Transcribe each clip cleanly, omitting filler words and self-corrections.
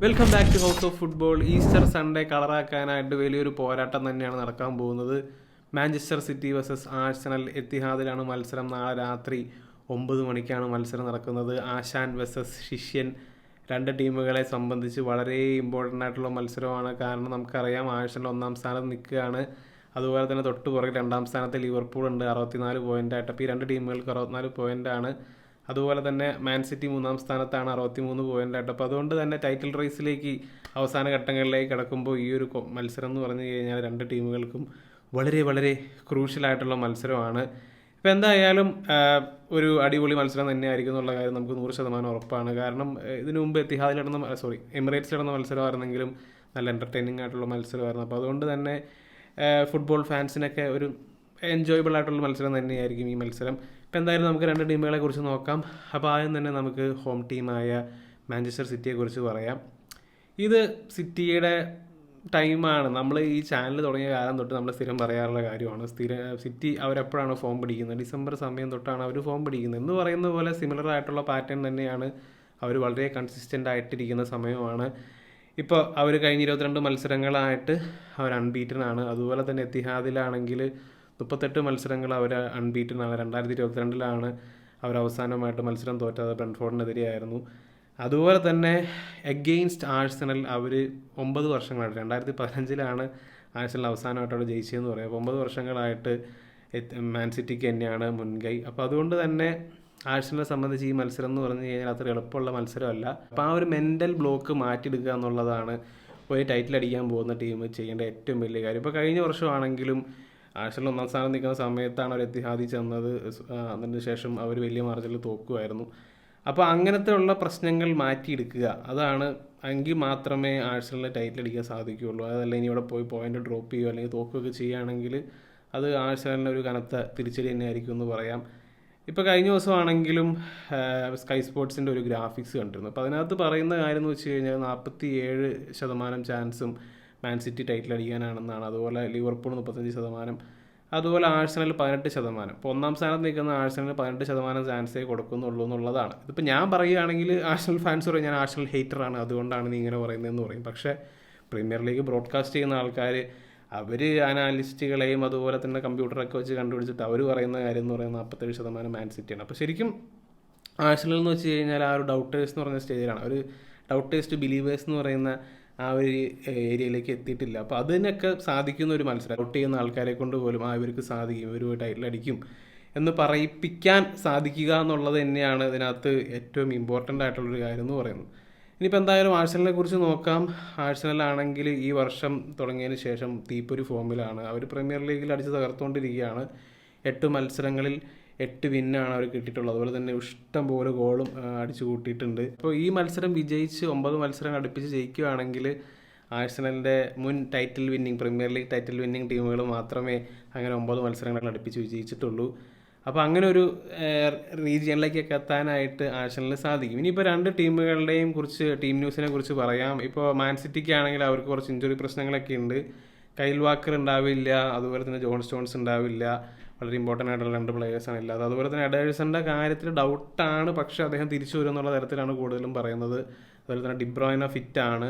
Welcome back to house of football. Easter Sunday കളറാക്കാനായിട്ട് വലിയൊരു പോരാട്ടം തന്നെയാണ് നടക്കാൻ പോകുന്നത്. Manchester City versus Arsenal. എത്തിഹാദിലാണ് മത്സരം. നാളെ രാത്രി 9 മണിക്കാണ് മത്സരം നടക്കുന്നത്. ആശാൻ വേഴ്സസ് ശിഷ്യൻ. രണ്ട് ടീമുകളെ സംബന്ധിച്ച് വളരെ ഇമ്പോർട്ടൻ്റ് ആയിട്ടുള്ള മത്സരമാണ്. കാരണം നമുക്കറിയാം ആഴ്സണൽ 1-ാം സ്ഥാനത്ത് നിൽക്കുകയാണ്. അതുപോലെ തന്നെ തൊട്ട് പുറകിൽ 2-ാം സ്ഥാനത്ത് ലിവർപൂൾ ഉണ്ട് 64 പോയിൻ്റായിട്ട്. അപ്പോൾ ഈ രണ്ട് ടീമുകൾക്ക് 64 പോയിൻ്റാണ്. അതുപോലെ തന്നെ മാൻ സിറ്റി 3-ാം സ്ഥാനത്താണ് 63 പോയിൻ്റായിട്ട്. അപ്പോൾ അതുകൊണ്ട് തന്നെ ടൈറ്റിൽ റേസിലേക്ക് അവസാന ഘട്ടങ്ങളിലേക്ക് കിടക്കുമ്പോൾ ഈ ഒരു മത്സരം എന്ന് പറഞ്ഞു കഴിഞ്ഞാൽ രണ്ട് ടീമുകൾക്കും വളരെ വളരെ ക്രൂഷ്യലായിട്ടുള്ള മത്സരമാണ്. ഇപ്പോൾ എന്തായാലും ഒരു അടിപൊളി മത്സരം തന്നെയായിരിക്കും എന്നുള്ള കാര്യം നമുക്ക് 100% ഉറപ്പാണ്. കാരണം ഇതിനു മുമ്പ് എത്തിഹാദിൽ എമിറേറ്റ്സിൽ നടന്ന മത്സരമായിരുന്നെങ്കിലും നല്ല എൻ്റർടൈനിങ് ആയിട്ടുള്ള മത്സരമായിരുന്നു. അപ്പോൾ അതുകൊണ്ട് തന്നെ ഫുട്ബോൾ ഫാൻസിനൊക്കെ ഒരു എൻജോയബിൾ ആയിട്ടുള്ള മത്സരം തന്നെയായിരിക്കും ഈ മത്സരം. ഇപ്പോൾ എന്തായാലും നമുക്ക് രണ്ട് ടീമുകളെ കുറിച്ച് നോക്കാം. അപ്പോൾ ആദ്യം തന്നെ നമുക്ക് ഹോം ടീമായ മാഞ്ചസ്റ്റർ സിറ്റിയെക്കുറിച്ച് പറയാം. ഇത് സിറ്റിയുടെ ടൈമാണ്. നമ്മൾ ഈ ചാനൽ തുടങ്ങിയ കാലം തൊട്ട് നമ്മൾ സ്ഥിരം പറയാറുള്ള കാര്യമാണ്. സിറ്റി അവരെപ്പോഴാണ് ഫോം പിടിക്കുന്നത്, ഡിസംബർ സമയം തൊട്ടാണ് അവർ ഫോം പിടിക്കുന്നത് എന്ന് പറയുന്ന പോലെ സിമിലർ ആയിട്ടുള്ള പാറ്റേൺ തന്നെയാണ്. അവർ വളരെ കൺസിസ്റ്റൻ്റ് ആയിട്ടിരിക്കുന്ന സമയമാണ്. ഇപ്പോൾ അവർ കഴിഞ്ഞ 22 മത്സരങ്ങളായിട്ട് അവർ അൺബീറ്റനാണ്. അതുപോലെ തന്നെ എത്തിഹാദിലാണെങ്കിൽ 38 മത്സരങ്ങൾ അവർ അൺബീറ്റനാണ്. 2022 അവർ അവസാനമായിട്ട് മത്സരം തോറ്റത് ബ്രെൻഫോർഡിനെതിരെയായിരുന്നു. അതുപോലെ തന്നെ എഗെയിൻസ്റ്റ് ആഴ്സണൽ അവർ 9 വർഷങ്ങളായിട്ട് 2015 ആഴ്സണൽ അവസാനമായിട്ട് അവിടെ ജയിച്ചതെന്ന് പറയാം. അപ്പോൾ 9 വർഷങ്ങളായിട്ട് മാൻ സിറ്റിക്ക് തന്നെയാണ് മുൻകൈ. അപ്പോൾ അതുകൊണ്ട് തന്നെ ആഴ്സണലിനെ സംബന്ധിച്ച് ഈ മത്സരം എന്ന് പറഞ്ഞു കഴിഞ്ഞാൽ അത്ര എളുപ്പമുള്ള മത്സരമല്ല. അപ്പോൾ ആ ഒരു മെൻ്റൽ ബ്ലോക്ക് മാറ്റിയെടുക്കുക എന്നുള്ളതാണ് ഒരു ടൈറ്റിൽ അടിക്കാൻ പോകുന്ന ടീം ചെയ്യേണ്ട ഏറ്റവും വലിയ കാര്യം. ഇപ്പോൾ കഴിഞ്ഞ വർഷമാണെങ്കിലും ആഴ്സണൽ 1-ാം സ്ഥാനം നിൽക്കുന്ന സമയത്താണ് അവർ എത്തിഹാദിൽ ചെന്നത്. അതിന് ശേഷം അവർ വലിയ മാർജിനിൽ തോക്കുമായിരുന്നു. അപ്പോൾ അങ്ങനത്തെ ഉള്ള പ്രശ്നങ്ങൾ മാറ്റിയെടുക്കുക, അതാണ് എങ്കിൽ മാത്രമേ ആഴ്സണലിന് ടൈറ്റിൽ അടിക്കാൻ സാധിക്കുകയുള്ളൂ. അതല്ല ഇനി ഇവിടെ പോയി പോയിന്റ് ഡ്രോപ്പ് ചെയ്യുകയോ അല്ലെങ്കിൽ തോക്കുകയൊക്കെ ചെയ്യുകയാണെങ്കിൽ അത് ആഴ്സണലിന് ഒരു കനത്ത തിരിച്ചടി തന്നെയായിരിക്കും എന്ന് പറയാം. ഇപ്പോൾ കഴിഞ്ഞ ദിവസമാണെങ്കിലും സ്കൈ സ്പോർട്സിൻ്റെ ഒരു ഗ്രാഫിക്സ് കണ്ടിരുന്നു. അപ്പോൾ അതിനകത്ത് പറയുന്ന കാര്യം എന്ന് വെച്ച് കഴിഞ്ഞാൽ 47% ചാൻസും മാൻ സിറ്റി ടൈറ്റിൽ അടിക്കാനാണെന്നാണ്. അതുപോലെ ലിവർപൂൾ 35%, അതുപോലെ ആഴ്സണൽ 18%. ഇപ്പോൾ 1-ാം സ്ഥാനത്ത് നിൽക്കുന്ന ആഴ്സണലിന് 18% ചാൻസേ കൊടുക്കുന്നുള്ളൂ എന്നുള്ളതാണ്. ഇതിപ്പോൾ ഞാൻ പറയുകയാണെങ്കിൽ ആഴ്സണൽ ഫാൻസ് പറയും ഞാൻ ആഴ്സണൽ ഹെയ്റ്ററാണ്, അതുകൊണ്ടാണ് നീ ഇങ്ങനെ പറയുന്നതെന്ന് പറയും. പക്ഷേ പ്രീമിയർ ലീഗ് ബ്രോഡ്കാസ്റ്റ് ചെയ്യുന്ന ആൾക്കാർ അവർ അനാലിസ്റ്റുകളെയും അതുപോലെ തന്നെ കമ്പ്യൂട്ടറൊക്കെ വെച്ച് കണ്ടുപിടിച്ചിട്ട് അവർ പറയുന്ന കാര്യം എന്ന് പറയുന്നത് 47% മാൻ സിറ്റിയാണ്. അപ്പോൾ ശരിക്കും ആഴ്സണൽ എന്ന് വെച്ച് കഴിഞ്ഞാൽ ആ ഒരു ഡൗട്ടേഴ്സ് എന്ന് പറഞ്ഞ സ്റ്റേജിലാണ്. ഒരു ഡൗട്ടേഴ്സ് ടു ബിലീവേഴ്സ് എന്ന് പറയുന്ന ആ ഒരു ഏരിയയിലേക്ക് എത്തിയിട്ടില്ല. അപ്പോൾ അതിനൊക്കെ സാധിക്കുന്ന ഒരു മത്സരം. ഡൗട്ട് ചെയ്യുന്ന ആൾക്കാരെ കൊണ്ട് പോലും ഇവർക്ക് സാധിക്കും, ഇവർ ടൈറ്റിൽ അടിക്കും എന്ന് പറയിപ്പിക്കാൻ സാധിക്കുക എന്നുള്ളത് തന്നെയാണ് ഇതിനകത്ത് ഏറ്റവും ഇമ്പോർട്ടൻ്റ് ആയിട്ടുള്ളൊരു കാര്യം എന്ന് പറയുന്നത്. ഇനിയിപ്പോൾ എന്തായാലും ആഴ്സണലിനെ കുറിച്ച് നോക്കാം. ആഴ്സണലാണെങ്കിൽ ഈ വർഷം തുടങ്ങിയതിന് ശേഷം തീപ്പൊരി ഫോമിലാണ്. അവർ പ്രീമിയർ ലീഗിൽ അടിച്ച് തകർത്തുകൊണ്ടിരിക്കുകയാണ്. 8 മത്സരങ്ങളിൽ 8 വിന്നാണ് അവർ കിട്ടിയിട്ടുള്ളത്. അതുപോലെ തന്നെ ഇഷ്ടം പോലെ ഗോളും അടിച്ചു കൂട്ടിയിട്ടുണ്ട്. അപ്പോൾ ഈ മത്സരം വിജയിച്ച് 9 മത്സരങ്ങൾ അടുപ്പിച്ച് ജയിക്കുകയാണെങ്കിൽ ആഴ്സണലിൻ്റെ മുൻ title winning premier league title winning ടീമുകൾ മാത്രമേ അങ്ങനെ 9 മത്സരങ്ങൾ അടുപ്പിച്ച് വിജയിച്ചിട്ടുള്ളൂ. അപ്പോൾ അങ്ങനെ ഒരു റീജിയനിലേക്കൊക്കെ എത്താനായിട്ട് ആഴ്സണലിന് സാധിക്കും. ഇനിയിപ്പോൾ രണ്ട് ടീമുകളുടെയും കുറിച്ച് ടീം ന്യൂസിനെ കുറിച്ച് പറയാം. ഇപ്പോൾ മാൻ സിറ്റിക്ക് ആണെങ്കിൽ അവർക്ക് കുറച്ച് ഇഞ്ചുറി പ്രശ്നങ്ങളൊക്കെ ഉണ്ട്. കൈൽ വാക്കർ ഉണ്ടാവില്ല, അതുപോലെ തന്നെ ജോൺ സ്റ്റോൺസ് ഉണ്ടാവില്ല. വളരെ ഇമ്പോർട്ടൻ്റ് ആയിട്ടുള്ള 2 പ്ലേയേഴ്സാണ് ഇല്ലാതെ. അതുപോലെ തന്നെ എഡേഴ്സൻ്റെ കാര്യത്തിൽ ഡൗട്ടാണ്, പക്ഷേ അദ്ദേഹം തിരിച്ചു വരും എന്നുള്ള തരത്തിലാണ് കൂടുതലും പറയുന്നത്. അതുപോലെ തന്നെ ഡിബ്രോയിന ഫിറ്റാണ്.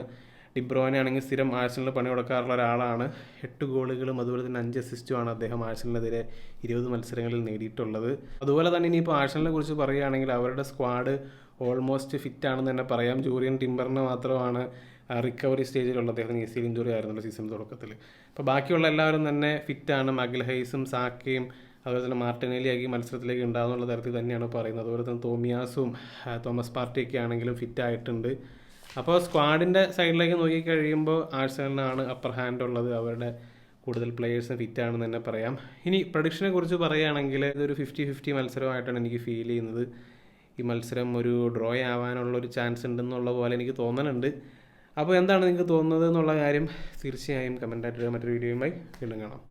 ഡിബ്രോയിന ആണെങ്കിൽ സ്ഥിരം ആഴ്സണലിന് പണി കൊടുക്കാറുള്ള ഒരാളാണ്. 8 ഗോളുകളും അതുപോലെ തന്നെ 5 അസിസ്റ്റുമാണ് അദ്ദേഹം ആഴ്സണലിനെതിരെ 20 മത്സരങ്ങളിൽ നേടിയിട്ടുള്ളത്. അതുപോലെ തന്നെ ഇനിയിപ്പോൾ ആഴ്സണലിനെ കുറിച്ച് പറയുകയാണെങ്കിൽ അവരുടെ സ്ക്വാഡ് ഓൾമോസ്റ്റ് ഫിറ്റാണെന്ന് തന്നെ പറയാം. ജൂറിയൻ ടിംബറിന് മാത്രമാണ് റിക്കവറി സ്റ്റേജിലുള്ള അദ്ദേഹത്തിന് ACL ഇഞ്ചുറി ആയിരുന്നല്ലോ സീസൺ തുടക്കത്തിൽ. അപ്പോൾ ബാക്കിയുള്ള എല്ലാവരും തന്നെ ഫിറ്റാണ്. മഗ്ലഹൈസും സാക്കയും അതുപോലെ തന്നെ മാർട്ടിനേലിയാക്കി മത്സരത്തിലേക്ക് ഉണ്ടാകുന്നുള്ള തരത്തിൽ തന്നെയാണ് പറയുന്നത്. അതുപോലെ തന്നെ തോമിയാസും തോമസ് പാർട്ടിയൊക്കെ ആണെങ്കിലും ഫിറ്റായിട്ടുണ്ട്. അപ്പോൾ സ്ക്വാഡിൻ്റെ സൈഡിലേക്ക് നോക്കിക്കഴിയുമ്പോൾ ആഴ്സണലിനാണ് അപ്പർ ഹാൻഡ് ഉള്ളത്. അവരുടെ കൂടുതൽ പ്ലേയേഴ്സിന് ഫിറ്റാണെന്ന് തന്നെ പറയാം. ഇനി പ്രഡിക്ഷനെ കുറിച്ച് പറയുകയാണെങ്കിൽ ഇതൊരു 50-50 മത്സരമായിട്ടാണ് എനിക്ക് ഫീൽ ചെയ്യുന്നത്. ഈ മത്സരം ഒരു ഡ്രോ ആവാനുള്ളൊരു ചാൻസ് ഉണ്ടെന്നുള്ള പോലെ എനിക്ക് തോന്നുന്നുണ്ട്. അപ്പോൾ എന്താണ് നിങ്ങൾക്ക് തോന്നുന്നത് എന്നുള്ള കാര്യം തീർച്ചയായും കമൻറ്റായിട്ട് മറ്റൊരു വീഡിയോയുമായി വീണ്ടും കാണാം.